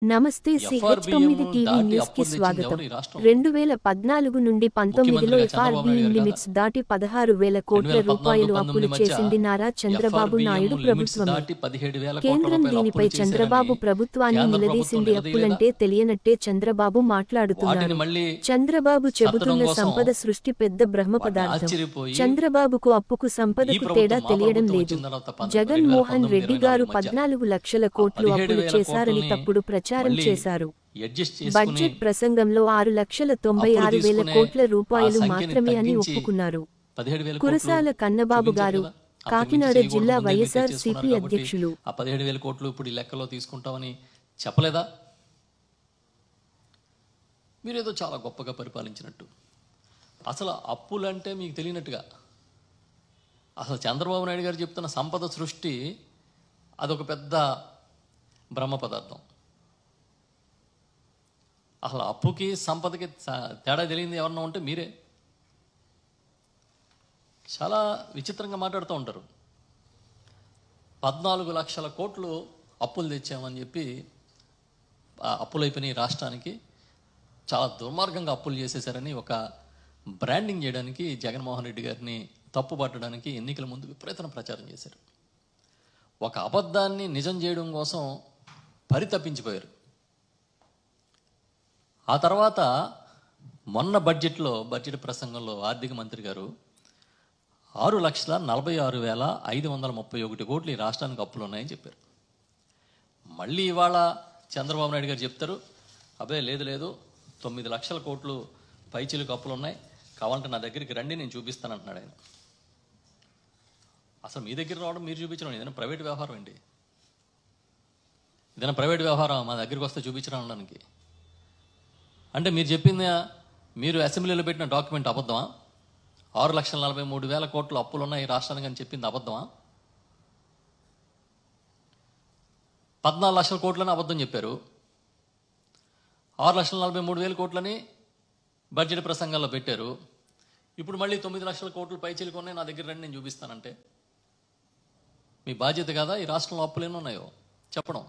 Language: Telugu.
నమస్తే ఎఫ్ఆర్బిఎం CH9 టీవీ దాటి న్యూస్ కి అప్పులు తెచ్చింది స్వాగతం. ఎవరు ఈ రాష్ట్రంలో? 2014 నుండి 19లో ముఖ్యమంత్రిగా చంద్రబాబు ఎఫ్ఆర్బిఎం నాయుడు గారు లిమిట్స్ దాటి 16,000 కోట్ల 2014, రూపాయలు 19 అప్పులు మధ్య చేసింది నారా చంద్రబాబు ఎఫ్ఆర్బిఎం నాయుడు లిమిట్స్ ప్రభుత్వమే. దాటి 17,000 కోట్ల కేంద్రం రూపాయలు దీనిపై అప్పులు చంద్రబాబు చేశారని ప్రభుత్వాన్ని కేంద్ర నిలదీసింది. ప్రభుత్వం అప్పులంటే తెలియనట్టే చంద్రబాబు మాట్లాడుతున్నారు. వాటిని మళ్ళీ చంద్రబాబు చెబుతున్న కోసం సంపద సృష్టి పెద్ద బ్రహ్మ పదార్థం. ఆశ్చర్యపోయి చంద్రబాబుకు అప్పుకు సంపదకు ప్రభుత్వం తేడా మా తెలియడం ప్రభుత్వం లేదు. వచ్చిన తర్వాత జగన్మోహన్ 2019, రెడ్డి గారు 24 మధ్య 14 లక్షల కోట్లు అప్పులు 17,000 చేశారని కోట్లని తప్పుడు ప్రచారం మళ్ళీ చేశారు. అడ్జస్ట్ చేసుకుని బడ్జెట్ ప్రసంగంలో 6,96,000 కోట్ల రూపాయలు మాత్రమే అని ఒప్పుకున్నారు. 17,000 కురసాల కన్నబాబు గారు, చూపించారు కదా. కాకినాడ అంతకుమించి జిల్లా చేయకూడదు, ముందే వైఎస్ఆర్ మీరు సిపి తెచ్చేసుకున్నారు కాబట్టి అధ్యక్షులు. ఆ 17,000 కోట్లు ఇప్పుడు ఈ లెక్కలో తీసుకుంటామని చెప్పలేదా? మీరేదో చాలా గొప్పగా పరిపాలించినట్టు. అసలు అప్పులంటే మీకు తెలియనట్టుగా అసలు చంద్రబాబు నాయుడు గారు చెప్తున్న సంపద సృష్టి అదొక పెద్ద బ్రహ్మ పదార్థం. అసలు అప్పుకి సంపదకి తేడా తెలియంది ఎవరన్నా ఉంటే మీరే. చాలా విచిత్రంగా మాట్లాడుతూ ఉంటారు. 14 లక్షల కోట్లు అప్పులు తెచ్చామని చెప్పి అప్పులైపోయినాయి రాష్ట్రానికి, చాలా దుర్మార్గంగా అప్పులు చేసేశారని ఒక బ్రాండింగ్ చేయడానికి జగన్మోహన్ రెడ్డి గారిని తప్పుపట్టడానికి ఎన్నికల ముందు విపరీతమైన ప్రచారం చేశారు. ఒక అబద్ధాన్ని నిజం చేయడం కోసం పరితపించిపోయారు. ఆ తర్వాత మొన్న బడ్జెట్ ప్రసంగంలో ఆర్థిక మంత్రి గారు 6,46,531 కోట్లు ఈ రాష్ట్రానికి అప్పులు ఉన్నాయని చెప్పారు. మళ్ళీ ఇవాళ చంద్రబాబు నాయుడు గారు చెప్తారు, అబ్బే లేదు 9 లక్షల కోట్లు పైచిలకు అప్పులు ఉన్నాయి, కావాలంటే నా దగ్గరికి రండి నేను చూపిస్తానంటున్నాడు ఆయన. అసలు మీ దగ్గర రావడం, మీరు చూపించడం ఏదైనా ప్రైవేట్ వ్యవహారం అండి? ఏదైనా ప్రైవేట్ వ్యవహారం మా దగ్గరికి వస్తే చూపించడం అనడానికి? అంటే మీరు చెప్పింది, మీరు అసెంబ్లీలో పెట్టిన డాక్యుమెంట్ అబద్ధమా? 6,43,000 కోట్ల అప్పులు ఉన్నాయి ఈ రాష్ట్రానికి అని చెప్పింది అబద్ధమా? 14 లక్షల కోట్లని అబద్ధం చెప్పారు. 6,43,000 కోట్లని బడ్జెట్ ప్రసంగాల్లో పెట్టారు. ఇప్పుడు మళ్ళీ 9 లక్షల కోట్లు పైచిలుకు ఉన్నాయి, నా దగ్గర రండి నేను చూపిస్తానంటే మీ బాధ్యత కాదా? ఈ రాష్ట్రంలో అప్పులు ఎన్ని ఉన్నాయో చెప్పడం.